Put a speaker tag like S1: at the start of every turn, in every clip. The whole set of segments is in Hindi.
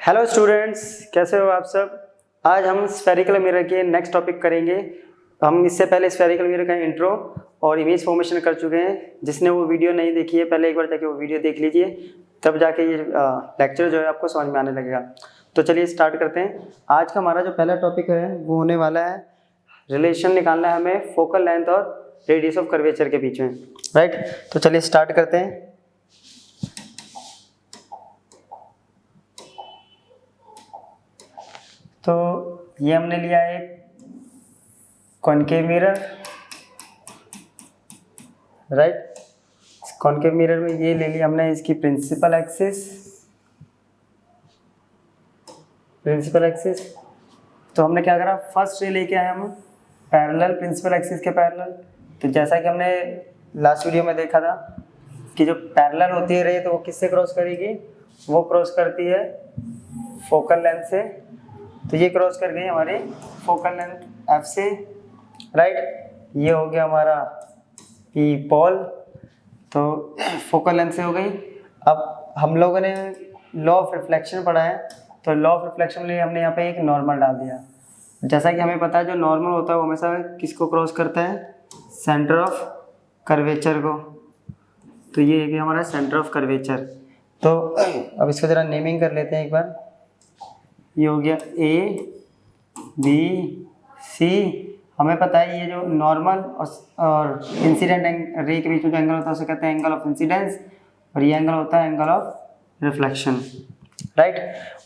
S1: हेलो स्टूडेंट्स, कैसे हो आप सब। आज हम स्फेरिकल मिरर के नेक्स्ट टॉपिक करेंगे। हम इससे पहले स्फेरिकल मिरर का इंट्रो और इमेज फॉर्मेशन कर चुके हैं। जिसने वो वीडियो नहीं देखी है पहले एक बार जाके वो वीडियो देख लीजिए, तब जाके ये लेक्चर जो है आपको समझ में आने लगेगा। तो चलिए स्टार्ट करते हैं। आज का हमारा जो पहला टॉपिक है वो होने वाला है रिलेशन निकालना है हमें फोकल लेंथ और रेडियस ऑफ कर्वेचर के बीच में, राइट। तो चलिए स्टार्ट करते हैं। तो ये हमने लिया है concave mirror, right. Concave mirror में ये ले लिया हमने इसकी प्रिंसिपल एक्सिस। तो हमने क्या करा, फर्स्ट रे लेके आए हम पैरेलल, प्रिंसिपल एक्सिस के पैरेलल। तो जैसा कि हमने लास्ट वीडियो में देखा था कि जो पैरेलल होती है रे तो वो किससे क्रॉस करेगी, वो क्रॉस करती है फोकल लेंथ से। तो ये क्रॉस कर गई हमारी फोकल लेंथ एफ से, राइट। ये हो गया हमारा पी पॉल, तो फोकल लेंथ से हो गई। अब हम लोगों ने लॉ ऑफ रिफ्लेक्शन पढ़ा है, तो लॉ ऑफ रिफ्लेक्शन लिए हमने यहाँ पे एक नॉर्मल डाल दिया। जैसा कि हमें पता है जो नॉर्मल होता है वो हमेशा किसको क्रॉस करता है, सेंटर ऑफ कर्वेचर को। तो ये है कि हमारा सेंटर ऑफ कर्वेचर। तो अब इसको ज़रा नेमिंग कर लेते हैं एक बार। ये हो गया ए बी सी। हमें पता है ये जो नॉर्मल और इंसिडेंट रे के बीच में जो एंगल होता है उसे कहते हैं एंगल ऑफ इंसिडेंस, और ये एंगल होता है एंगल ऑफ रिफ्लेक्शन, राइट।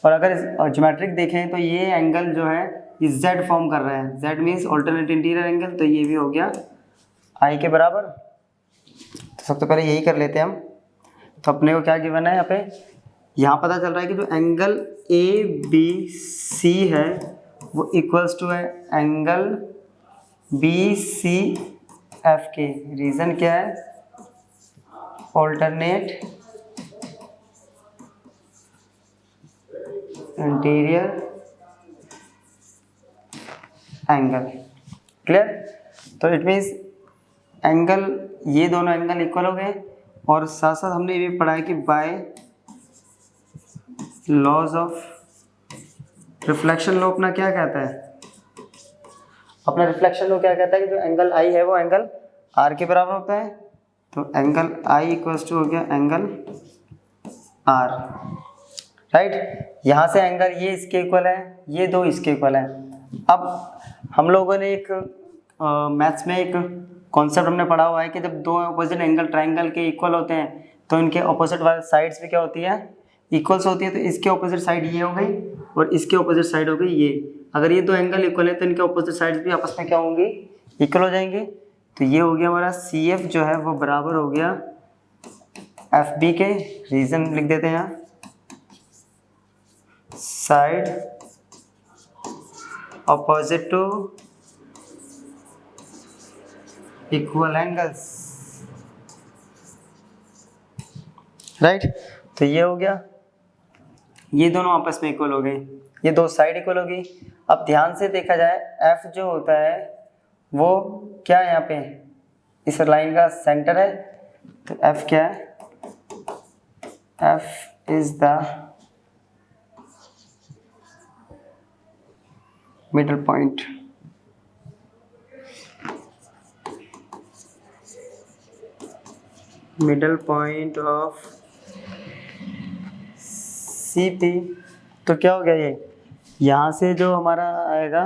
S1: और अगर ज्योमेट्रिक देखें तो ये एंगल जो है ये जेड फॉर्म कर रहा है। Z means alternate interior angle, तो ये भी हो गया आई के बराबर। तो सबसे पहले यही कर लेते हैं हम। तो अपने को क्या गिवन है यहाँ पे, यहाँ पता चल रहा है कि जो एंगल ए बी सी है वो इक्वल्स टू है एंगल बी सी एफ के। रीज़न क्या है, ऑल्टरनेट इंटीरियर एंगल, क्लियर। तो इट मीन्स एंगल, ये दोनों एंगल इक्वल हो गए। और साथ साथ हमने ये भी पढ़ा है कि by laws of reflection law अपना क्या कहता है, अपना रिफ्लेक्शन लॉ क्या कहता है कि जो एंगल आई है वो एंगल आर के बराबर होता है। तो एंगल आई इक्वल्स टू हो गया एंगल आर, राइट। यहाँ से एंगल ये इसके इक्वल है, ये दो इसके इक्वल है। अब हम लोगों ने एक मैथ्स में एक कॉन्सेप्ट हमने पढ़ा हुआ है कि जब दो अपोजिट एंगल ट्राइंगल के इक्वल होते हैं तो इनके ऑपोजिट वाले साइड्स भी क्या होती है, इक्वल्स होती है। तो इसके ऑपोजिट साइड ये हो गई और इसके ऑपोजिट साइड हो गई ये। अगर ये दो एंगल इक्वल है तो इनके ऑपोजिट साइड्स भी आपस में क्या होंगी, इक्वल हो जाएंगे। तो ये हो गया हमारा सी एफ जो है वो बराबर हो गया एफ बी के। रीजन लिख देते हैं यहाँ, side opposite to equal angles, right. तो ये हो गया, ये दोनों आपस में इक्वल हो गए, ये दो साइड इक्वल होगी। अब ध्यान से देखा जाए एफ जो होता है वो क्या है, यहाँ पे इस लाइन का सेंटर है। तो एफ क्या है, F is the middle point. Middle point of C P. तो क्या हो गया, ये यहाँ से जो हमारा आएगा,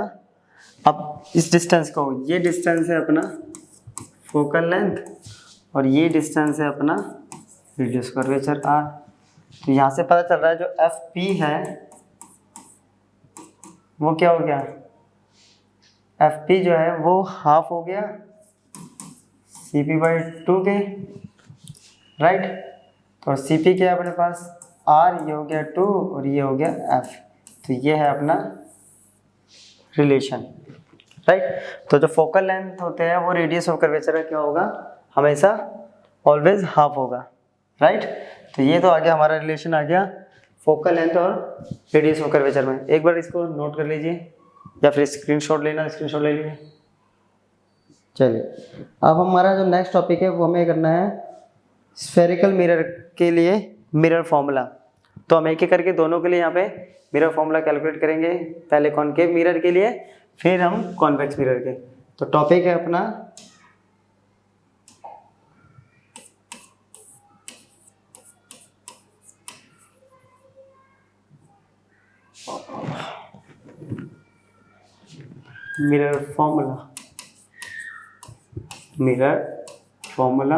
S1: अब इस डिस्टेंस को, ये डिस्टेंस है अपना फोकल लेंथ और ये डिस्टेंस है अपना रेडियस कर्वेचर आर। तो यहाँ से पता चल रहा है जो एफ पी है वो क्या हो गया, एफ पी जो है वो हाफ हो गया सी पी बाई 2 के, राइट। तो सी पी क्या है अपने पास आर, ये हो गया 2 और ये हो गया एफ। तो ये है अपना रिलेशन, राइट। तो जो फोकल लेंथ होते हैं वो रेडियस ऑफ कर्वेचर का क्या होगा, हमेशा ऑलवेज हाफ होगा, राइट। तो ये तो आ गया हमारा रिलेशन, आ गया फोकल लेंथ और रेडियस ऑफ कर्वेचर में। एक बार इसको नोट कर लीजिए या फिर स्क्रीनशॉट लेना, स्क्रीनशॉट ले लीजिए। चलिए अब हमारा जो नेक्स्ट टॉपिक है वो हमें करना है स्फेरिकल मिरर के लिए मिरर फॉर्मूला। तो हम एक एक करके दोनों के लिए यहाँ पे मिरर फॉर्मूला कैलकुलेट करेंगे, पहले कॉनकेव मिरर के लिए फिर हम कॉन्वेक्स मिरर के। तो टॉपिक है अपना मिरर फॉर्मूला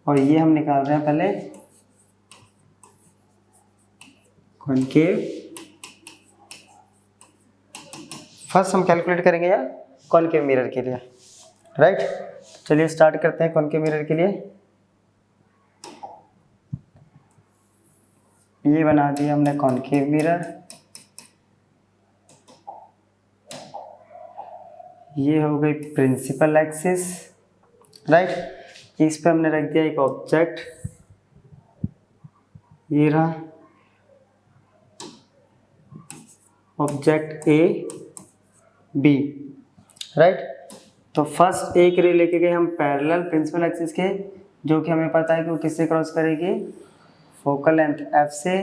S1: और ये हम निकाल रहे हैं पहले कॉनकेव। फर्स्ट हम कैलकुलेट करेंगे यार कॉनकेव मिरर के लिए, राइट। चलिए स्टार्ट करते हैं कॉनकेव मिरर के लिए। ये बना दिया हमने कॉनकेव मिरर, ये हो गई प्रिंसिपल एक्सिस, राइट। इस पे हमने रख दिया एक ऑब्जेक्ट, ये रहा ऑब्जेक्ट ए बी, राइट। तो फर्स्ट एक रे लेके गए हम पैरेलल प्रिंसिपल एक्सिस के, जो कि हमें पता है कि वो किससे क्रॉस करेगी, फोकल लेंथ एफ से,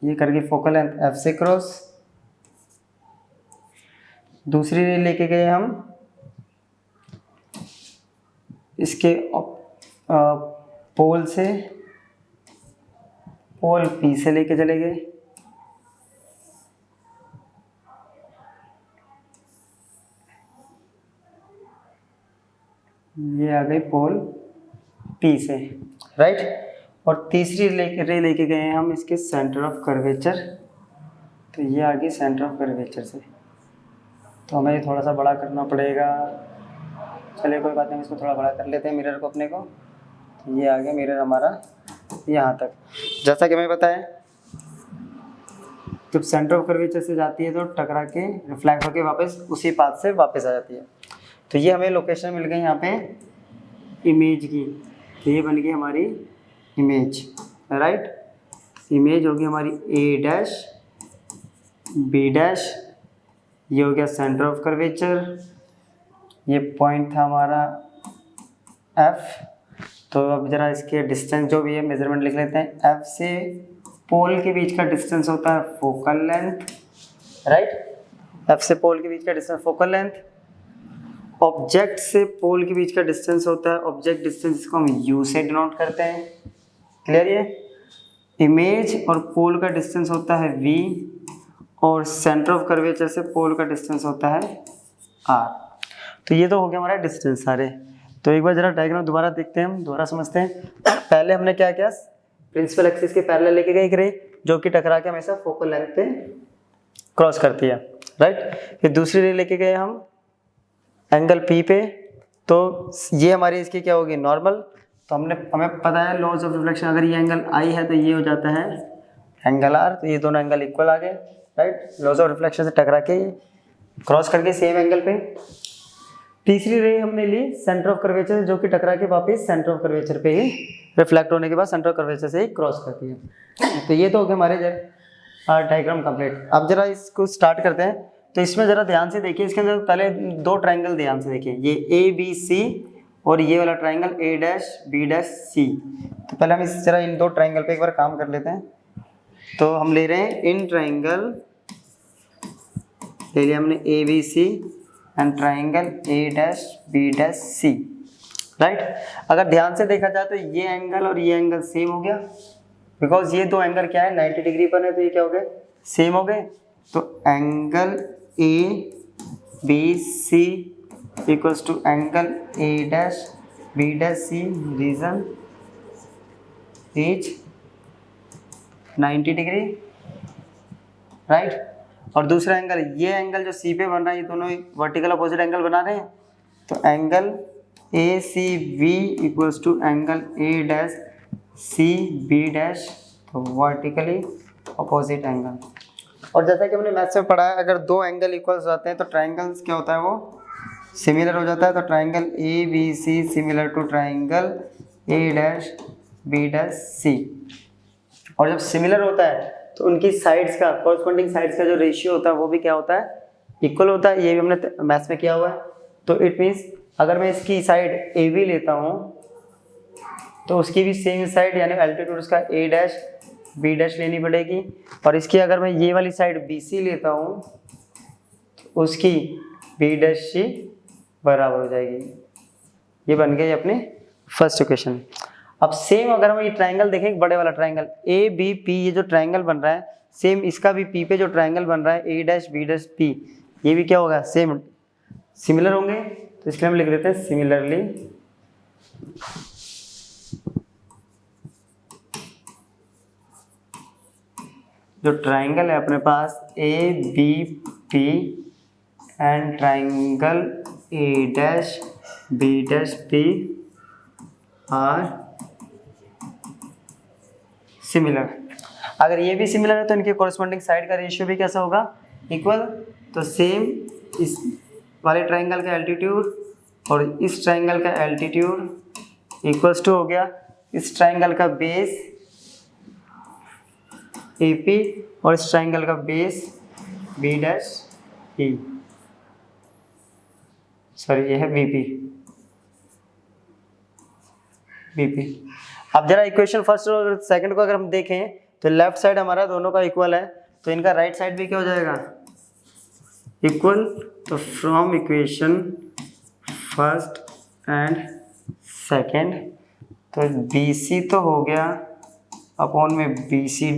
S1: ये करके फोकल लेंथ एफ से क्रॉस। दूसरी रे लेके गए हम इसके पोल से, पोल पी से लेके चले गए, ये आ गई पोल पी से, राइट। और तीसरी रे लेके गए हम इसके सेंटर ऑफ कर्वेचर, तो ये आ गई सेंटर ऑफ कर्वेचर से। तो हमें थोड़ा सा बड़ा करना पड़ेगा, चलिए कोई बात नहीं, इसको थोड़ा बड़ा कर लेते हैं मिरर को अपने को। तो ये आ गया मिरर हमारा यहाँ तक। जैसा कि हमें पता है जब सेंटर ऑफ कर्वेचर से जाती है तो टकरा के रिफ्लेक्ट होके वापस उसी पाथ से वापस आ जाती है। तो ये हमें लोकेशन मिल गई यहाँ पे इमेज की, तो ये बन गई हमारी इमेज, राइट। इमेज होगी हमारी ए डैश बी डैश, ये हो गया सेंटर ऑफ कर्वेचर, ये पॉइंट था हमारा एफ। तो अब जरा इसके डिस्टेंस जो भी है मेजरमेंट लिख लेते हैं। एफ से पोल के बीच का डिस्टेंस होता है फोकल लेंथ, राइट। एफ से पोल के बीच का डिस्टेंस फोकल लेंथ। ऑब्जेक्ट से पोल के बीच का डिस्टेंस होता है ऑब्जेक्ट डिस्टेंस, इसको हम यू से डिनोट करते हैं, क्लियर। ये इमेज और पोल का डिस्टेंस होता है वी, और सेंटर ऑफ कर्वेचर से पोल का डिस्टेंस होता है आर। तो ये तो हो गया हमारा डिस्टेंस सारे। तो एक बार जरा डायग्राम दोबारा देखते हैं, हम दोबारा समझते हैं। पहले हमने क्या किया, प्रिंसिपल एक्सिस के पैरेलल लेके गए एक रे जो कि टकरा के हमेशा फोकल लेंथ पे क्रॉस करती है, राइट। फिर दूसरी रे लेके गए हम एंगल पी पे, तो ये हमारी इसकी क्या होगी, नॉर्मल। तो हमें पता है लॉज ऑफ रिफ्लेक्शन, अगर ये एंगल आई है तो ये हो जाता है एंगल आर, तो ये दोनों एंगल इक्वल आ गए, राइट। लॉज ऑफ रिफ्लेक्शन से टकरा के क्रॉस करके सेम एंगल पे। तीसरी रे हमने ली सेंटर ऑफ कर्वेचर, जो कि टकरा के वापस सेंटर ऑफ कर्वेचर पे ही रिफ्लेक्ट होने के बाद सेंटर ऑफ कर्वेचर से ही क्रॉस करती है। तो ये तो हो गया हमारे डायग्राम कंप्लीट। अब जरा इसको स्टार्ट करते हैं। तो इसमें जरा ध्यान से देखिए, इसके अंदर पहले दो ट्राइंगल ध्यान से देखिए, ये ए बी सी और ये वाला triangle A dash B dash C. तो पहले हम इस जरा इन दो ट्राइंगल पे एक बार काम कर लेते हैं। तो हम ले रहे हैं इन ट्राइंगल, ले लिया हमने A B C and triangle A dash B dash C, right. अगर ध्यान से देखा जाए तो ये एंगल और ये एंगल सेम हो गया, बिकॉज ये दो एंगल क्या है 90 डिग्री पर है, तो ये क्या हो गए, सेम हो गए। तो angle A B C equals to angle A dash B dash C, reason is 90 degree, right. और दूसरा एंगल, ये एंगल जो सी पे बन रहा है, ये दोनों वर्टिकल अपोजिट एंगल बना रहे हैं। तो angle A C B equals to angle A dash C B dash, तो वर्टिकली अपोजिट एंगल। और जैसा कि हमने मैथ्स में पढ़ा है, अगर दो एंगल इक्वल्स होते हैं तो ट्राइंगल्स क्या होता है, वो सिमिलर हो जाता है। तो triangle A B C similar to triangle A dash B dash C. और जब सिमिलर होता है तो उनकी साइड्स का, कॉरस्पॉन्डिंग साइड्स का जो रेशियो होता है वो भी क्या होता है, इक्वल होता है। ये भी हमने मैथ्स में किया हुआ है। तो इट मीन्स अगर मैं इसकी साइड ए बी लेता हूँ तो उसकी भी सेम साइड यानी एल्टीट्यूड उसका ए डैश बी डैश लेनी पड़ेगी। और इसकी अगर मैं ये वाली साइड बी सी लेता हूँ तो उसकी बी डैश सी बराबर हो जाएगी। ये बन गई अपनी फर्स्ट इक्वेशन। अब सेम अगर हम ये ट्रायंगल देखें, बड़े वाला ट्रायंगल ए बी पी, ये जो ट्रायंगल बन रहा है सेम इसका भी पी पे जो ट्रायंगल बन रहा है ए डैश बी डैश पी, ये भी क्या होगा, सेम सिमिलर होंगे। तो इसलिए हम लिख देते हैं सिमिलरली जो ट्रायंगल है अपने पास A B P and triangle A dash B dash P are similar. अगर ये भी सिमिलर है तो इनके कोरस्पॉन्डिंग साइड का रेशियो भी कैसा होगा, इक्वल। तो सेम इस वाले ट्रायंगल का एल्टीट्यूड और इस ट्रायंगल का एल्टीट्यूड इक्वल्स टू हो गया इस ट्रायंगल का बेस AP और इस ट्रायंगल का base B dash E, sorry ये है BP। अब जरा इक्वेशन फर्स्ट और सेकंड को अगर हम देखें तो लेफ्ट साइड हमारा दोनों का इक्वल है, तो इनका राइट साइड भी क्या हो जाएगा, इक्वल। तो from equation first and second तो BC तो हो गया अपॉन में BC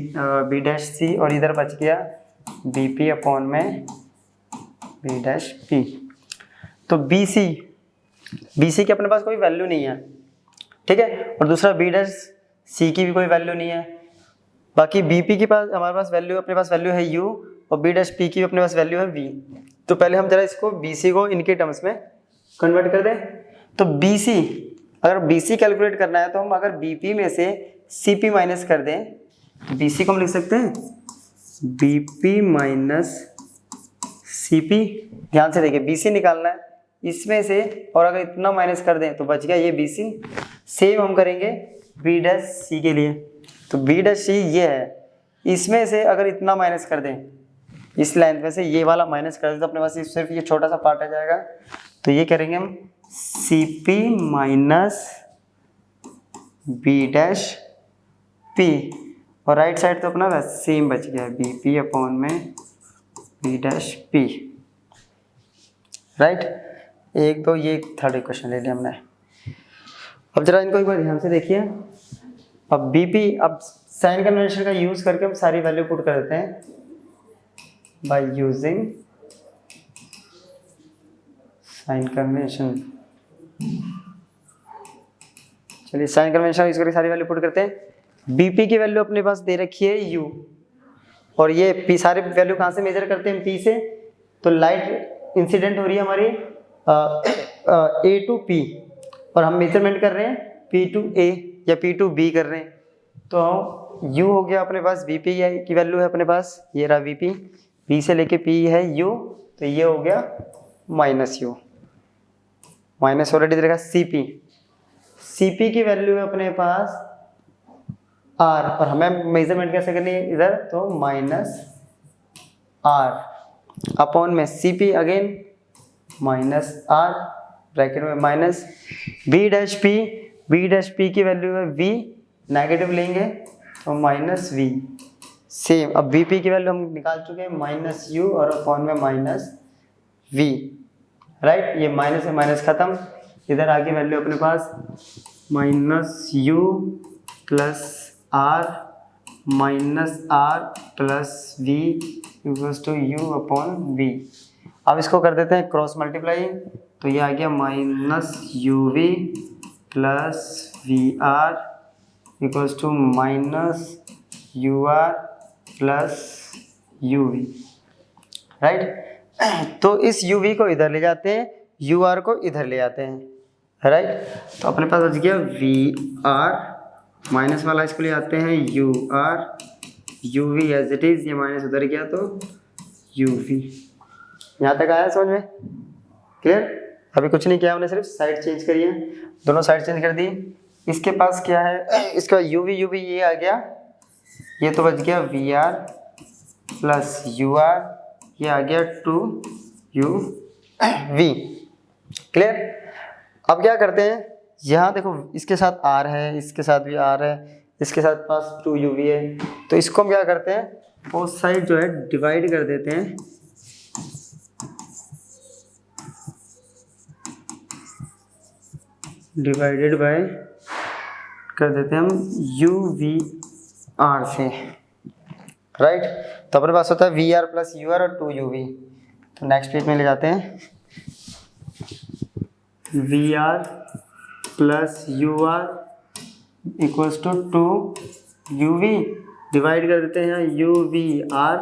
S1: B डैश C और इधर बच गया BP अपॉन में B डैश P। तो BC की अपने पास कोई वैल्यू नहीं है, ठीक है, और दूसरा B डैश C की भी कोई वैल्यू नहीं है। बाकी BP के पास हमारे पास वैल्यू, अपने पास वैल्यू है U और B डैश P की भी अपने पास वैल्यू है V। तो पहले हम जरा इसको BC को इनके टर्म्स में कन्वर्ट कर दें। तो BC, अगर BC कैलकुलेट करना है तो हम अगर BP में से CP माइनस कर दें, BC को हम लिख सकते हैं BP माइनस CP। ध्यान से देखिए BC निकालना है इसमें से, और अगर इतना माइनस कर दें तो बच गया ये BC। सेम हम करेंगे B डैश C के लिए। तो B डैश C ये है, इसमें से अगर इतना माइनस कर दें, इस लेंथ में से ये वाला माइनस कर दें तो अपने पास सिर्फ ये छोटा सा पार्ट आ जाएगा। तो ये करेंगे हम CP minus B dash P, और राइट साइड तो अपना सेम बच गया BP अपॉन में B डैश P, राइट। एक तो ये थर्ड इक्वेशन ले लिया हमने। अब जरा इनको एक बार ध्यान से देखिए। अब BP, अब साइन कन्वेंशन का यूज करके हम सारी वैल्यू पुट कर देते हैं बाय यूजिंग साइन कन्वेंशन। चलिए साइन कन्वेंशन यूज करके सारी वैल्यू पुट करते हैं। BP की वैल्यू अपने पास दे रखी है U, और ये P, सारे वैल्यू कहाँ से मेजर करते हैं, P से। तो लाइट इंसिडेंट हो रही है हमारी A टू P, और हम मेजरमेंट कर रहे हैं P टू A या P टू B कर रहे हैं। तो U हो गया अपने पास, BP की वैल्यू है अपने पास, ये रहा VP, B से लेके P है U, तो ये हो गया माइनस U, माइनस ऑलरेडी देगा CP की वैल्यू है अपने पास R, और हमें मेजरमेंट कैसे करनी है इधर, तो माइनस R अपॉन में CP again minus R bracket में माइनस B डैश P की वैल्यू है V, नेगेटिव लेंगे तो माइनस V। सेम अब BP की वैल्यू हम निकाल चुके हैं माइनस U और अपॉन में माइनस V, राइट। ये माइनस से माइनस खत्म, इधर आगे वैल्यू अपने पास minus U plus R minus R plus V equals to U upon V। अब इसको कर देते हैं क्रॉस मल्टीप्लाई, तो ये आ गया minus UV plus VR equals to minus UR plus UV, right. तो इस UV को इधर ले जाते हैं, UR को इधर ले आते हैं, राइट। तो अपने पास बच गया VR, माइनस वाला इसको ले आते हैं UR, UV as it is, ये माइनस उधर गया तो UV। यहाँ तक आया समझ में, क्लियर। अभी कुछ नहीं किया हमने, सिर्फ साइड चेंज करी है, दोनों साइड चेंज कर दी। इसके पास क्या है, इसका UV ये आ गया, ये तो बच गया VR प्लस UR, ये आ गया 2UV, क्लियर। अब क्या करते हैं, यहाँ देखो इसके साथ आर है, इसके साथ भी आर है, इसके साथ पास 2u भी है। तो इसको हम क्या करते हैं, बोथ साइड जो है डिवाइड कर देते हैं। डिवाइडेड बाय कर देते हैं हम UVR से, राइट। तो अपने पास होता है VR प्लस UR और 2UV। तो नेक्स्ट पेज में ले जाते हैं, VR plus UR equals to 2UV, divide कर देते हैं UVR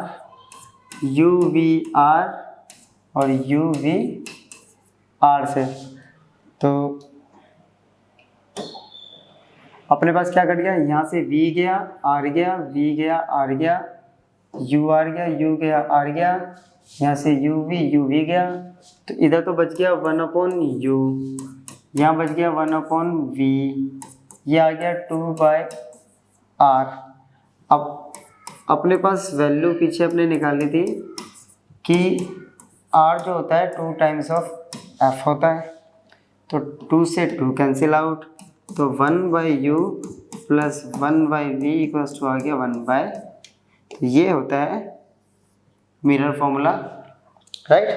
S1: और UVR से। तो अपने पास क्या कट गया, यहाँ से V गया, R गया, V गया, R गया, UR गया, U गया, R गया, यहाँ से UV गया। तो इधर तो बच गया 1/U, यहाँ बच गया 1/V, ये आ गया 2/R। अब अपने पास वैल्यू पीछे अपने निकाली थी कि R जो होता है 2 टाइम्स ऑफ F होता है। तो 2 से 2 कैंसिल आउट, तो 1/U plus 1/V equals to आ गया 1/, ये होता है मिरर फॉर्मूला, राइट।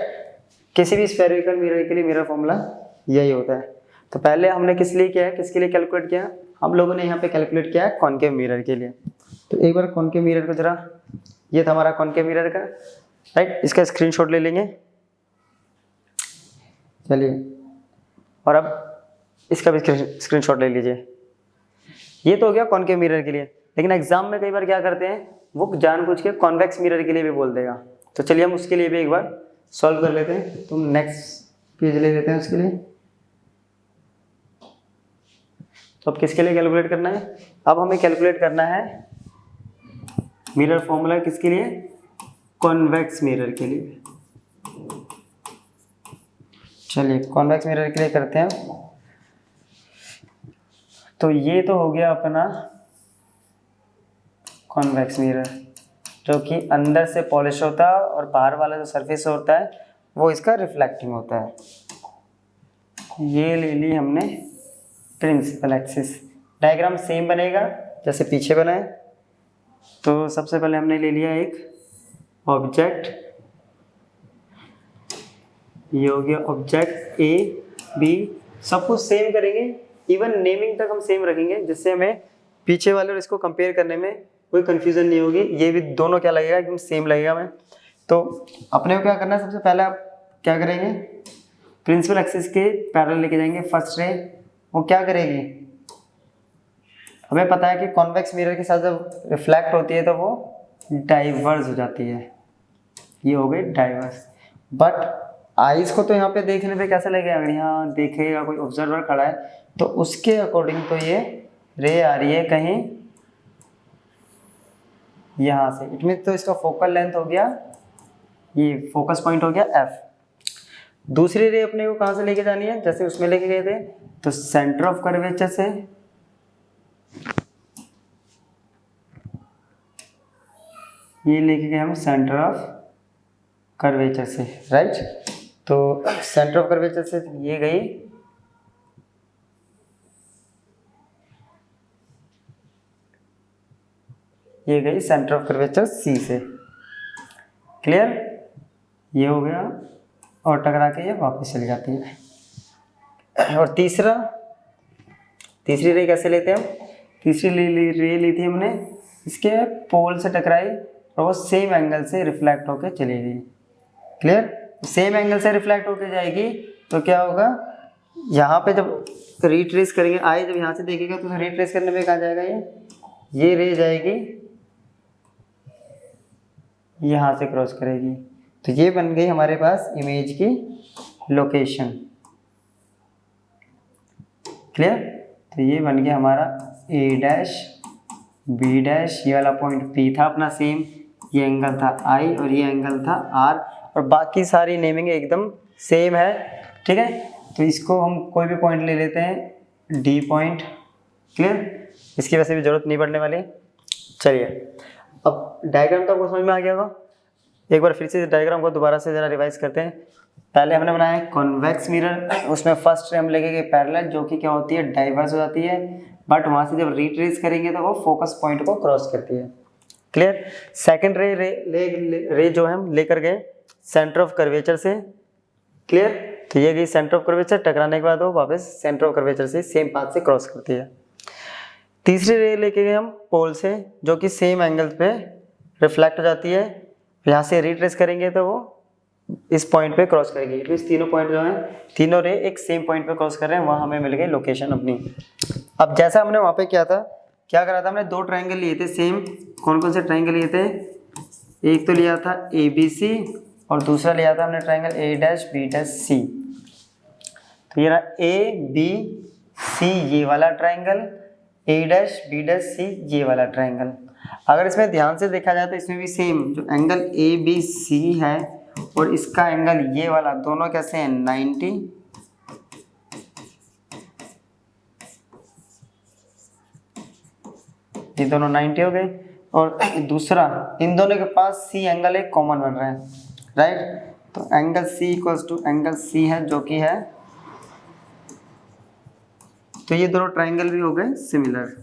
S1: किसी भी स्फेरिकल मिरर के लिए मिरर फॉर्मूला यही होता है। तो पहले हमने किस लिए किया है, किसके लिए कैलकुलेट किया, हम लोगों ने यहाँ पे कैलकुलेट किया है कॉनकेव मिरर के लिए। तो एक बार कॉनकेव मिरर को जरा, ये था हमारा कॉनकेव मिरर का, राइट। इसका स्क्रीनशॉट ले लेंगे, चलिए। और अब इसका भी स्क्रीनशॉट ले लीजिए। ये तो हो गया कॉनकेव मिरर के लिए, लेकिन एग्जाम में कई बार क्या करते हैं, वो जानबूझ के कॉन्वेक्स मिरर के लिए भी बोल देगा। तो चलिए हम उसके लिए भी एक बार सॉल्व कर लेते हैं। तो नेक्स्ट पेज ले लेते हैं उसके लिए। तो अब किसके लिए कैलकुलेट करना है, अब हमें कैलकुलेट करना है मिरर फॉर्मूला किसके लिए, कॉन्वेक्स मिरर के लिए। चलिए कॉन्वेक्स मिरर के लिए करते हैं। तो ये तो हो गया अपना कॉन्वेक्स मिरर, जो कि अंदर से पॉलिश होता है और बाहर वाला जो सरफेस होता है वो इसका रिफ्लेक्टिंग होता है। ये ले ली हमने प्रिंसिपल एक्सिस। डायग्राम सेम बनेगा जैसे पीछे बनाए। तो सबसे पहले हमने ले लिया एक ऑब्जेक्ट, ये हो गया ऑब्जेक्ट A B, सब कुछ सेम करेंगे, इवन नेमिंग तक हम सेम रखेंगे, जिससे हमें पीछे वाले और इसको कंपेयर करने में कोई कंफ्यूजन नहीं होगी। ये भी दोनों क्या लगेगा, एकदम सेम लगेगा हमें। तो अपने को क्या करना है, सबसे पहले आप क्या करेंगे, प्रिंसिपल एक्सिस के पैरेलल लेके जाएंगे फर्स्ट रे। वो क्या करेगी, हमें पता है कि कॉन्वेक्स मिरर के साथ जब रिफ्लेक्ट होती है तो वो डाइवर्स हो जाती है, ये हो गई डाइवर्स। बट आइज को तो यहाँ पे देखने पे कैसा लगेगा, अगर यहाँ देखेगा कोई ऑब्जर्वर खड़ा है तो उसके अकॉर्डिंग तो ये रे आ रही है कहीं यहाँ से, इट मीन तो इसका फोकल लेंथ हो गया, ये फोकस पॉइंट हो गया F। दूसरी रे अपने को कहाँ से लेके जानी है, जैसे उसमें लेके गए थे, तो सेंटर ऑफ कर्वेचर से, ये लेके गए हम सेंटर ऑफ कर्वेचर से, राइट। तो सेंटर ऑफ कर्वेचर से ये गई, ये गई सेंटर ऑफ कर्वेचर C से, क्लियर। ये हो गया और टकरा के ये वापस चली जाती है। और तीसरी रे कैसे लेते हैं हम, तीसरी रे ली थी हमने, इसके पोल से टकराई और वो सेम एंगल से रिफ्लेक्ट होकर चली गई, क्लियर। सेम एंगल से रिफ्लेक्ट होकर जाएगी तो क्या होगा, यहाँ पे जब रीट्रेस करेंगे, आई जब यहाँ से देखेगा तो रीट्रेस करने में कहाँ जाएगा, ये रे जाएगी यहाँ से क्रॉस करेगी। तो ये बन गई हमारे पास इमेज की लोकेशन, क्लियर। तो ये बन गया हमारा A' B', ये वाला पॉइंट P था अपना सेम, ये एंगल था I और ये एंगल था R, और बाकी सारी नेमिंग एकदम सेम है, ठीक है। तो इसको हम कोई भी पॉइंट ले लेते हैं D पॉइंट, क्लियर, इसकी वैसे भी जरूरत नहीं पड़ने वाली। चलिए अब डायग्राम तो आपको समझ में आ गया होगा, एक बार फिर से डायग्राम को दोबारा से ज़रा रिवाइज करते हैं। पहले हमने बनाया कॉन्वेक्स मिरर, उसमें फर्स्ट रे हम लेके गए पैरेलल, जो कि क्या होती है, डाइवर्स हो जाती है, बट वहां से जब रिट्रेस करेंगे तो वो फोकस पॉइंट को क्रॉस करती है। क्लियर। सेकंड रे जो हम लेकर गए सेंटर ऑफ कर्वेचर से। क्लियर। तो ये गई सेंटर ऑफ कर्वेचर, टकराने के बाद वो वापस सेंटर ऑफ कर्वेचर से सेम पाथ से क्रॉस करती है। तीसरी रे लेके गए हम पोल से, जो कि सेम एंगल पे रिफ्लेक्ट हो जाती है, यहाँ से रिट्रेस करेंगे तो वो इस पॉइंट पे क्रॉस करेगी। इट मींस तीनों पॉइंट जो हैं, तीनों रे एक सेम पॉइंट पे क्रॉस कर रहे हैं, वहाँ हमें मिल गई लोकेशन अपनी। अब जैसा हमने वहाँ पे क्या करा था, हमने दो ट्राइंगल लिए थे सेम। कौन कौन से ट्राइंगल लिए थे? एक तो लिया था ABC और दूसरा लिया था हमने ट्राइंगल A', B', C। तो ये रहा ABC ये वाला ट्राइंगल, A', B', C ये वाला ट्राइंगल। अगर इसमें ध्यान से देखा जाए तो इसमें भी सेम जो एंगल ABC है और इसका एंगल ये वाला, दोनों कैसे हैं, 90। ये दोनों 90 हो गए। और दूसरा, इन दोनों के पास C एंगल एक कॉमन बन रहा है, राइट। तो angle C equals to angle C है, जो कि है, तो ये दोनों ट्राइंगल भी हो गए सिमिलर।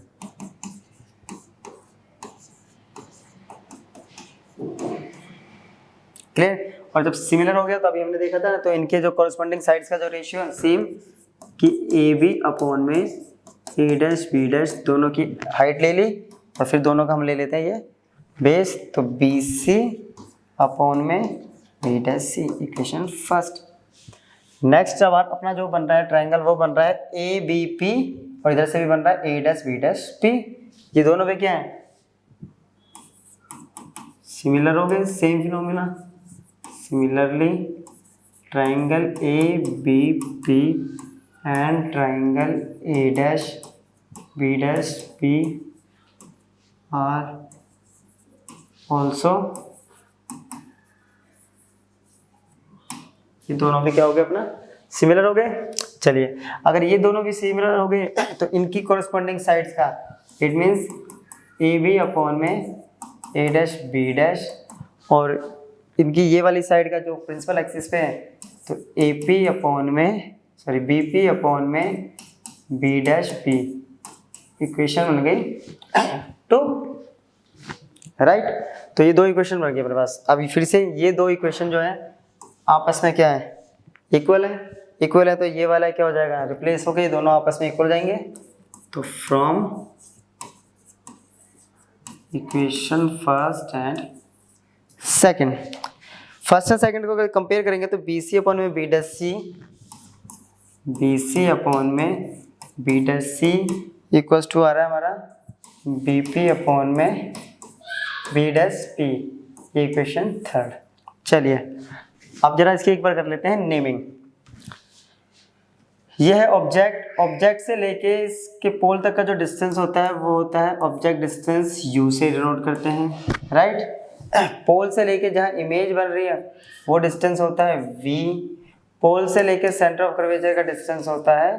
S1: क्लियर। और जब सिमिलर हो गया तो अभी हमने देखा था ना, तो इनके जो कॉरस्पॉन्डिंग साइड्स का जो रेशियो है सेम, कि AB अपॉन में A', B' दोनों की हाइट ले ली, और फिर दोनों का हम ले लेते हैं ये बेस, तो BC अपॉन में B', इक्वेशन फर्स्ट। नेक्स्ट अब अपना जो बन रहा है ट्राइंगल, वो बन रहा है ABP, और इधर से भी बन रहा है A', B', ये दोनों पे क्या है, सिमिलर हो गए, same phenomena. Similarly triangle ABP and triangle A', B' are also, ये दोनों भी क्या हो गए अपना, सिमिलर हो गए। चलिए, अगर ये दोनों भी सिमिलर हो गए तो इनकी कॉरस्पॉन्डिंग साइड्स का, इट मीन्स AB अपॉन में A', B', और इनकी ये वाली साइड का जो प्रिंसिपल एक्सिस पे है, तो BP अपॉन में BP अपॉन में B', इक्वेशन बन गई 2, राइट। तो ये दो इक्वेशन बन गई अपने पास। अभी फिर से ये दो इक्वेशन जो है आपस में क्या है, इक्वल है तो ये वाला क्या हो जाएगा, रिप्लेस हो गए, दोनों आपस में इक्वल जाएंगे। तो from equation first and second, first and second को अगर कंपेयर करेंगे तो BC अपॉन में B', इक्वल्स टू आ रहा है हमारा BP अपॉन में B', ये इक्वेशन थर्ड। चलिए अब जरा इसकी एक बार कर लेते हैं नेमिंग। यह है ऑब्जेक्ट से लेके इसके पोल तक का जो डिस्टेंस होता है वो होता है ऑब्जेक्ट डिस्टेंस, U से डिनोट करते हैं, राइट। पोल से लेके जहाँ इमेज बन रही है वो डिस्टेंस होता है V। पोल से लेके सेंटर ऑफ कर्वेचर का डिस्टेंस होता है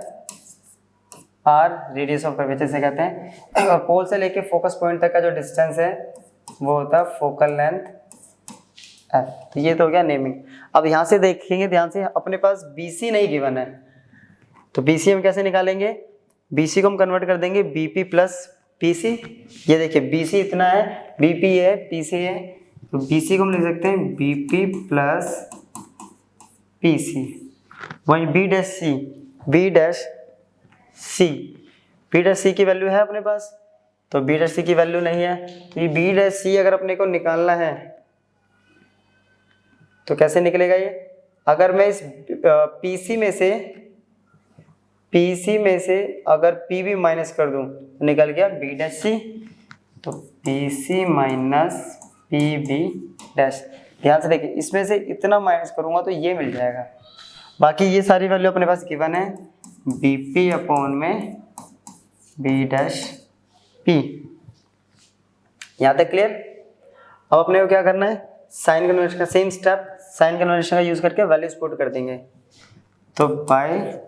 S1: R, रेडियस ऑफ कर्वेचर से कहते हैं। और पोल से लेके फोकस पॉइंट तक का जो डिस्टेंस है वो होता है फोकल लेंथ F। तो ये तो हो गया नेमिंग। अब यहाँ से देखेंगे ध्यान से, अपने पास BC नहीं गिवन है, तो BC हम कैसे निकालेंगे, BC को हम कन्वर्ट कर देंगे BP प्लस PC। ये देखिए BC इतना है, BP है, PC है, तो BC को हम लिख सकते हैं BP प्लस PC। वहीं B', C की वैल्यू है अपने पास, तो B', की वैल्यू नहीं है, तो ये B', अगर अपने को निकालना है तो कैसे निकलेगा ये, अगर मैं इस PC में से अगर PB माइनस कर दूं तो निकल गया B', तो PC माइनस PB'। ध्यान से देखिए, इसमें से इतना माइनस करूंगा तो ये मिल जाएगा, बाकी ये सारी वैल्यू अपने पास गिवन है, BP अपॉन में B'। यहाँ तक क्लियर। अब अपने को क्या करना है, साइन कन्वेंशन का सेम स्टेप, साइन कन्वेंशन का यूज करके वैल्यूज पुट कर देंगे। तो बाय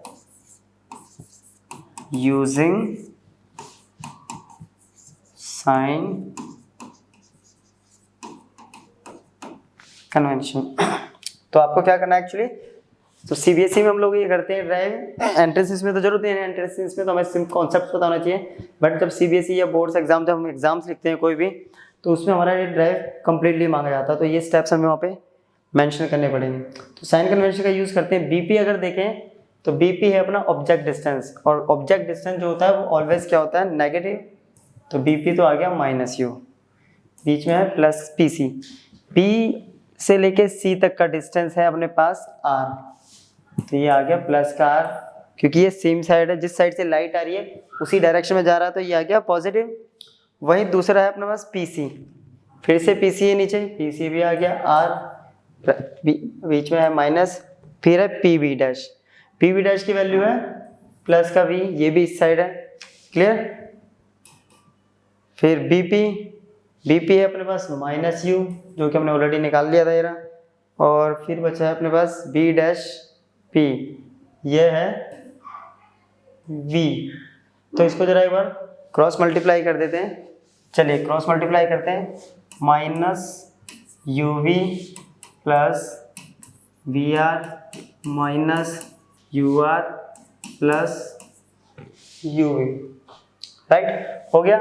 S1: यूजिंग साइन कन्वेंशन, तो आपको क्या करना है एक्चुअली, तो सीबीएसई में हम लोग ये करते हैं ड्राइव, एंट्रेंस में तो जरूरत नहीं है, एंट्रेंस में तो हमें सिर्फ कॉन्सेप्ट पता होना चाहिए, बट जब सीबीएसई या बोर्ड्स एग्जाम, जब हम एग्जाम्स लिखते हैं कोई भी, तो उसमें हमारा ये ड्राइव कंप्लीटली मांगा जाता है। तो ये स्टेप्स हमें वहाँ पे मेंशन करने पड़ेंगे। तो साइन कन्वेंशन का यूज़ करते हैं। बीपी अगर देखें तो बीपी है अपना ऑब्जेक्ट डिस्टेंस, और ऑब्जेक्ट डिस्टेंस जो होता है वो ऑलवेज क्या होता है, नेगेटिव। तो बीपी तो आ गया माइनस यू, बीच में है प्लस पीसी। पी से लेके सी तक का डिस्टेंस है अपने पास आर, तो ये आ गया प्लस का आर, क्योंकि ये सेम साइड है, जिस साइड से लाइट आ रही है उसी डायरेक्शन में जा रहा है, तो ये आ गया पॉजिटिव। वहीं दूसरा है अपने पास पीसी, फिर से पीसी है नीचे, पीसी भी आ गया आर, बीच में है माइनस, फिर है पीबी डैश, पीबी डैश की वैल्यू है प्लस का वी, ये भी इस साइड है, क्लियर। फिर बीपी, बीपी है अपने पास माइनस यू, जो कि हमने ऑलरेडी निकाल लिया था ये रहा, और फिर बचा है अपने पास बी डैश पी, ये है वी। तो इसको जरा एक बार क्रॉस मल्टीप्लाई कर देते हैं। चलिए क्रॉस मल्टीप्लाई करते हैं, minus U V plus V R minus U R plus U V, right, हो गया।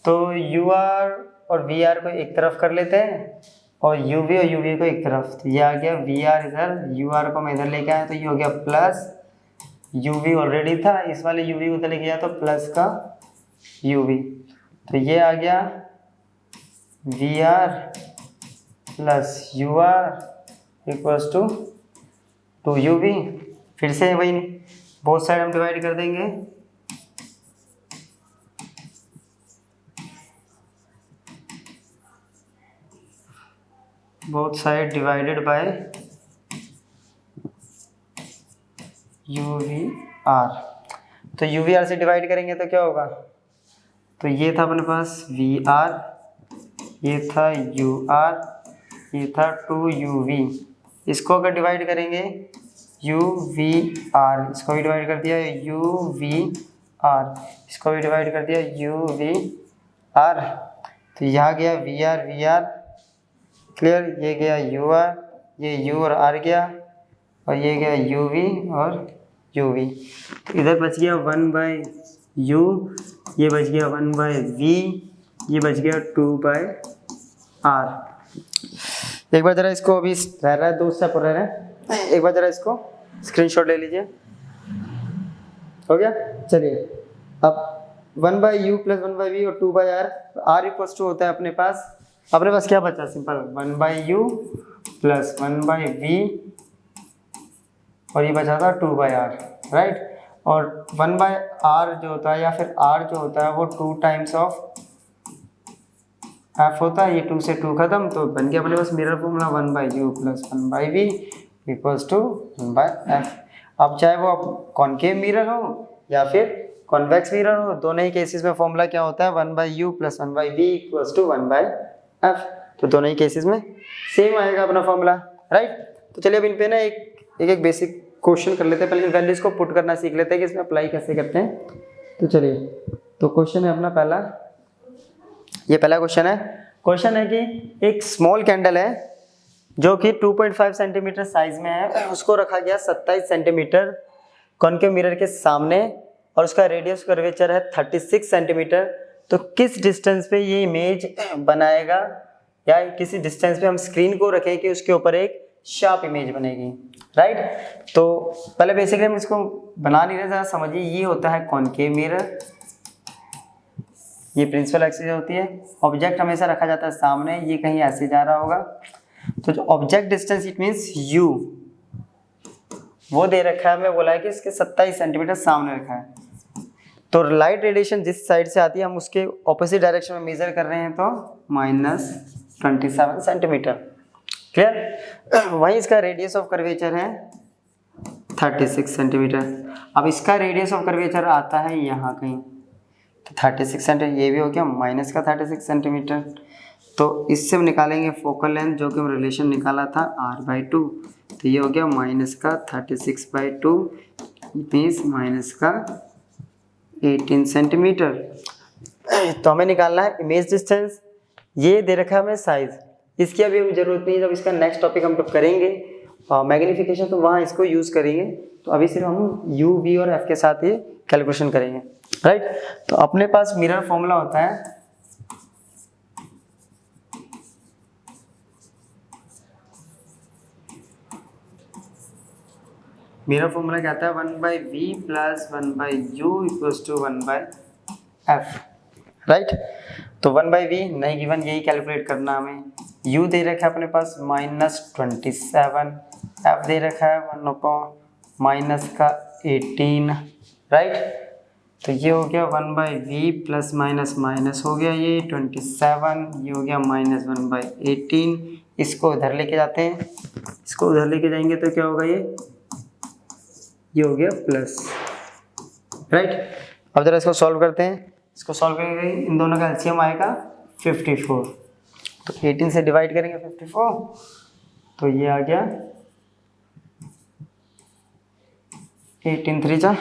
S1: तो यू आर और वी आर को एक तरफ कर लेते हैं, और यू वी और यू वी को एक तरफ, तो ये आ गया वी आर इधर, यू आर को मैं इधर लेके आया, तो ये हो गया प्लस यू वी ऑलरेडी था, इस वाले यू वी को उधर लेके गया तो प्लस का यू वी, तो ये आ गया V R plus U R equals to U V. फिर से वही बोथ साइड हम डिवाइड कर देंगे, both side divided by U V R. तो यू वी आर से डिवाइड करेंगे तो क्या होगा, तो ये था अपने पास वी आर, ये था यू आर, ये था टू यू वी। इसको अगर डिवाइड करेंगे यू वी आर, इसको भी डिवाइड कर दिया यू वी आर, इसको भी डिवाइड कर दिया यू वी आर, तो यहाँ गया वी आर, क्लियर, ये गया यू आर, ये यू और आर गया, और ये गया यू वी और यू वी। तो इधर बच गया 1/u, ये बच गया 1/v, ये बच गया 2/r। एक बार जरा इसको, अभी रह रहा है 2 स्टेप रह रहे हैं, एक बार जरा इसको स्क्रीनशॉट ले लीजिए, हो गया। चलिए अब 1/u प्लस 1/v और 2/r, r इक्वल्स टू होता है अपने पास क्या बचा, सिंपल 1/u प्लस 1/v, और ये बचा था 2/r, राइट। और 1/r जो होता है, या फिर r जो होता है, वो 2 टाइम्स ऑफ f होता है, ये 2 से 2 खत्म, तो बन गया अपने पास mirror formula 1/u plus 1/v equals to 1/f। अब चाहे वो कॉनकेव मिरर हो या फिर कॉन्वेक्स मिरर हो, दोनों ही केसेस में फॉर्मूला क्या होता है, 1/u plus 1/v equals to 1/f। तो दोनों ही केसेस में सेम आएगा अपना फॉर्मूला, राइट। तो चलिए अब इन पे ना एक बेसिक क्वेश्चन कर लेते हैं, पहले वैल्यूज को पुट करना सीख लेते हैं कि इसमें अप्लाई कैसे करते हैं। तो चलिए, तो क्वेश्चन है अपना पहला, ये पहला क्वेश्चन है कि एक स्मॉल कैंडल है जो कि 2.5 सेंटीमीटर साइज में है, उसको रखा गया 27 सेंटीमीटर कॉनकेव मिरर के सामने, और उसका रेडियस कर्वेचर है 36 सेंटीमीटर। तो किस डिस्टेंस पे ये इमेज बनाएगा, या किसी डिस्टेंस पे हम स्क्रीन को रखें कि उसके ऊपर एक शार्प इमेज बनेगी, राइट। तो पहले बेसिकली हम इसको बना नहीं रहे, जरा समझिए। ये होता है कॉनकेव मिरर, ये प्रिंसिपल एक्सिस होती है, ऑब्जेक्ट हमेशा रखा जाता है सामने, ये कहीं ऐसे जा रहा होगा। तो जो object distance it means u वो दे रखा है, हमें बोला है कि इसके 27 सेंटीमीटर सामने रखा है। तो लाइट रेडिएशन जिस साइड से आती है हम उसके ऑपोजिट डायरेक्शन में मेजर कर रहे हैं, तो -27 सेंटीमीटर, क्लियर। वहीं इसका रेडियस ऑफ कर्वेचर है 36 सेंटीमीटर। अब इसका रेडियस ऑफ कर्वेचर आता है यहाँ कहीं, तो 36 सेंटीमीटर, ये भी हो गया माइनस का 36 सेंटीमीटर। तो इससे हम निकालेंगे फोकल लेंथ, जो कि हम रिलेशन निकाला था r/2, तो ये हो गया माइनस का 36/2 मीन्स माइनस का 18 सेंटीमीटर। तो हमें निकालना है इमेज डिस्टेंस, ये दे रखा है हमें साइज, इसकी अभी हमें जरूरत नहीं है, जब इसका नेक्स्ट टॉपिक हम करेंगे मैग्नीफिकेशन तो वहाँ इसको यूज़ करेंगे। तो अभी सिर्फ हम यू वी और एफ के साथ ये कैलकुलेशन करेंगे, राइट। तो अपने पास मिरर फॉर्मूला होता है मिरर फॉर्मूला कहता है 1/v plus 1/u equals to 1/f, right. तो 1/v नहीं गिवन, यही कैलकुलेट करना हमें। u दे रखा है अपने पास -27, f दे रखा है 1/-18, राइट। तो ये हो गया 1/v प्लस माइनस माइनस हो गया ये 27, ये हो गया -1/18। इसको उधर लेके जाते हैं, इसको उधर लेके जाएंगे तो क्या होगा, ये हो गया प्लस, राइट। अब जरा इसको सॉल्व करते हैं। इसको सॉल्व करेंगे, इन दोनों का एलसीएम आएगा 54। तो 18 से डिवाइड करेंगे 54, तो ये आ गया 18 3 जा,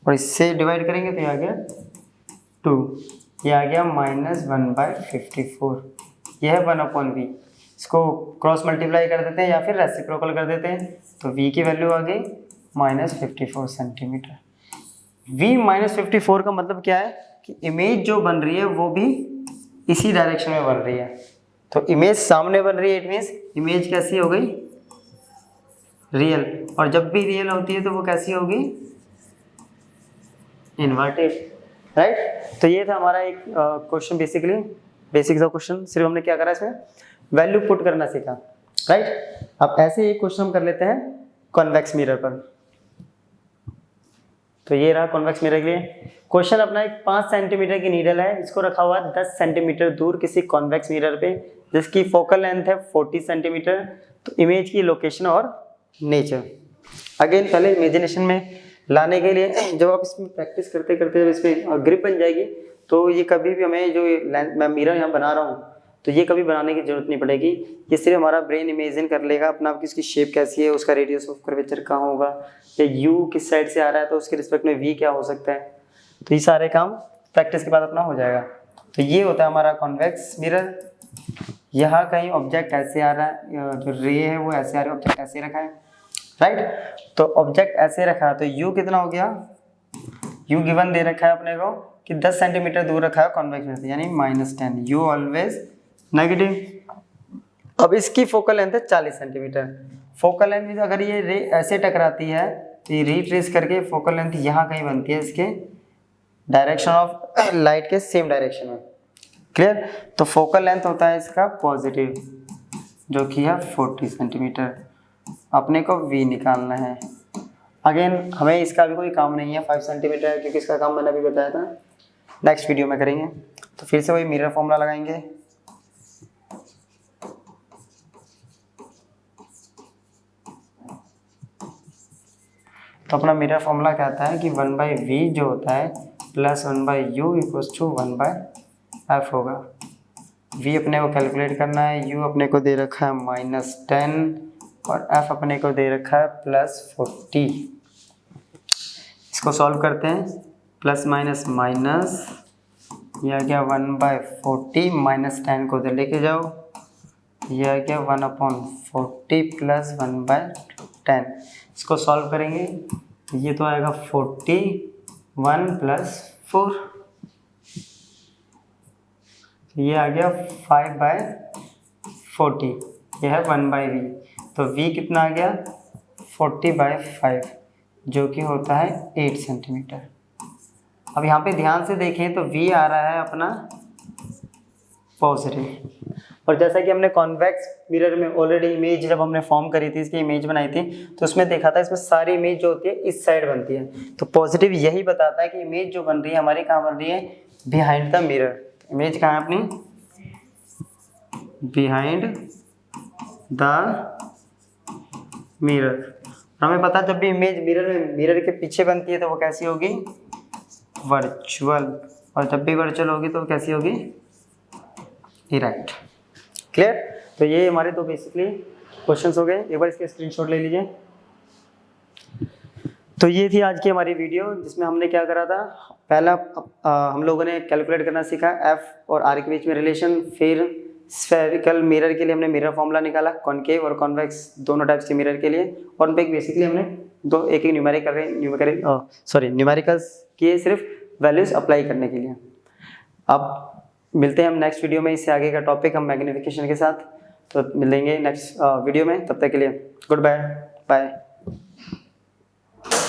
S1: और इससे डिवाइड करेंगे तो ये आ गया 2, ये आ गया -1/54। ये है 1/v। इसको क्रॉस मल्टीप्लाई कर देते हैं या फिर रेसिप्रोकल कर देते हैं, तो v की वैल्यू आ गई -54 सेंटीमीटर। v -54 का मतलब क्या है कि इमेज जो बन रही है वो भी इसी डायरेक्शन में बन रही है। तो इमेज सामने बन रही है, इट मीन्स इमेज कैसी हो गई, रियल। और जब भी रियल होती है तो वो कैसी होगी, इन्वर्टेड, राइट। तो ये था हमारा एक क्वेश्चन, बेसिकली बेसिक सा क्वेश्चन। सिर्फ हमने क्या करा, इसमें वैल्यू पुट करना सीखा, राइट। अब ऐसे एक क्वेश्चन हम कर लेते हैं कॉन्वेक्स मिरर पर। तो ये रहा कॉन्वेक्स मिरर के लिए क्वेश्चन अपना। एक 5 सेंटीमीटर की नीडल है, इसको रखा हुआ 10 सेंटीमीटर दूर किसी कॉन्वेक्स मिरर पे, जिसकी फोकल लेंथ है 40 सेंटीमीटर। तो इमेज की लोकेशन और नेचर, अगेन पहले इमेजिनेशन में लाने के लिए जब आप इसमें प्रैक्टिस करते करते जब इसमें ग्रिप बन जाएगी, तो ये कभी भी हमें जो मैं मिरर यहाँ बना रहा हूँ, तो ये कभी बनाने की जरूरत नहीं पड़ेगी। ये सिर्फ हमारा ब्रेन इमेजिन कर लेगा अपना, आप किसकी शेप कैसी है, उसका रेडियस ऑफ कर्वेचर कहाँ होगा, या यू किस साइड से आ रहा है तो उसके रिस्पेक्ट में वी क्या हो सकता है। तो ये सारे काम प्रैक्टिस के बाद अपना हो जाएगा। तो ये होता है हमारा कॉन्वेक्स मिरर। यहाँ कहीं ऑब्जेक्ट ऐसे आ रहा है, जो रे है वो ऐसे आ रहा है, ऑब्जेक्ट ऐसे रखा है, राइट। तो ऑब्जेक्ट ऐसे रखा है, तो यू कितना हो गया, यू गिवन दे रखा है अपने को कि 10 सेंटीमीटर दूर रखा है कॉन्वेक्स मिरर से, यानी -10, यू ऑलवेज नेगेटिव। अब इसकी फोकल लेंथ है 40 सेंटीमीटर। फोकल लेंथ अगर ये रे ऐसे टकराती है तो ये रीट्रेस करके फोकल लेंथ यहाँ कहीं बनती है, इसके डायरेक्शन ऑफ लाइट के सेम डायरेक्शन में, क्लियर। तो फोकल लेंथ होता है इसका पॉजिटिव, जो कि है 40 सेंटीमीटर। अपने को v निकालना है। अगेन हमें इसका भी कोई काम नहीं है 5 सेंटीमीटर, क्योंकि इसका काम मैंने अभी बताया था, नेक्स्ट वीडियो में करेंगे। तो फिर से वही मिरर फॉर्मूला लगाएंगे। तो अपना मिरर फॉर्मूला कहता है कि 1/v जो होता है plus 1/u equals to 1/f होगा। v अपने को कैलकुलेट करना है, u अपने को दे रखा है -10 और f अपने को दे रखा है +40। इसको सॉल्व करते हैं, प्लस माइनस माइनस, यह आ गया 1/40, -10 को उधर लेके जाओ, यह आ गया 1/40 प्लस 1/10। इसको सॉल्व करेंगे, ये तो आएगा 41 प्लस 4, ये आ गया 5/40, यह है 1/v। तो v कितना आ गया 40/5, जो कि होता है 8 सेंटीमीटर। अब यहाँ पे ध्यान से देखें तो v आ रहा है अपना पॉजिटिव, और जैसा कि हमने कॉन्वेक्स मिरर में ऑलरेडी इमेज जब हमने फॉर्म करी थी, इसकी इमेज बनाई थी, तो उसमें देखा था इसमें सारी इमेज जो होती है इस साइड बनती है। तो पॉजिटिव यही बताता है कि इमेज जो बन रही है हमारी कहाँ बन रही है, बिहाइंड द मिरर। इमेज कहाँ है अपनी, बिहाइंड द मिरर। हमें पता है जब भी इमेज मिरर के पीछे बनती है तो वो कैसी होगी, वर्चुअल, और जब भी वर्चुअल होगी तो कैसी होगी, इरेक्ट। क्लियर। तो ये हमारे दो बेसिकली क्वेश्चंस हो गए। एक बार इसके स्क्रीनशॉट ले लीजिए। तो ये थी आज की हमारी वीडियो, जिसमें हमने क्या करा था, पहला हम लोगों ने कैलकुलेट करना सीखा एफ और आर के बीच में रिलेशन, फिर स्फेरिकल मिरर के लिए हमने मिरर फॉर्मूला निकाला, कॉनकेव और कॉन्वेक्स दोनों टाइप्स के मिरर के लिए, और उन पे बेसिकली हमने दो एक न्यूमेरिकल्स किए सिर्फ वैल्यूज अप्लाई करने के लिए। अब मिलते हैं हम नेक्स्ट वीडियो में, इससे आगे का टॉपिक हम मैग्नीफिकेशन के साथ तो मिलेंगे नेक्स्ट वीडियो में। तब तक के लिए गुड बाय बाय।